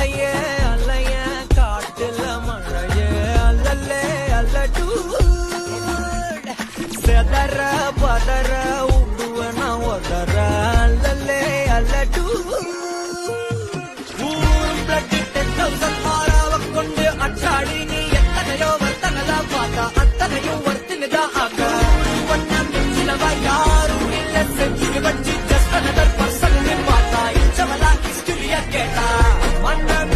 அலையே அலைய காட்டுல மழையே அல்லல்லே அல்லடூ செதற பதற உடுவன ஒதற அல்லல்லே அல்லடூ ஊரும் பிளட் 10,000 மாறாவ கொண்டு அச்சாடி நீ எத்தனையோ வர்த்தனெல்லாம் பார்த்தா அத்தனையும் வர்த்தினுதான் ஆக ஒன்னம் சிலவா யாரும் இல்ல செஞ்சு வச்சு ஜஸ்ட் another person பார்த்தா இச்சவலா ஹிஸ்டரியா கேட்டா மன்னன்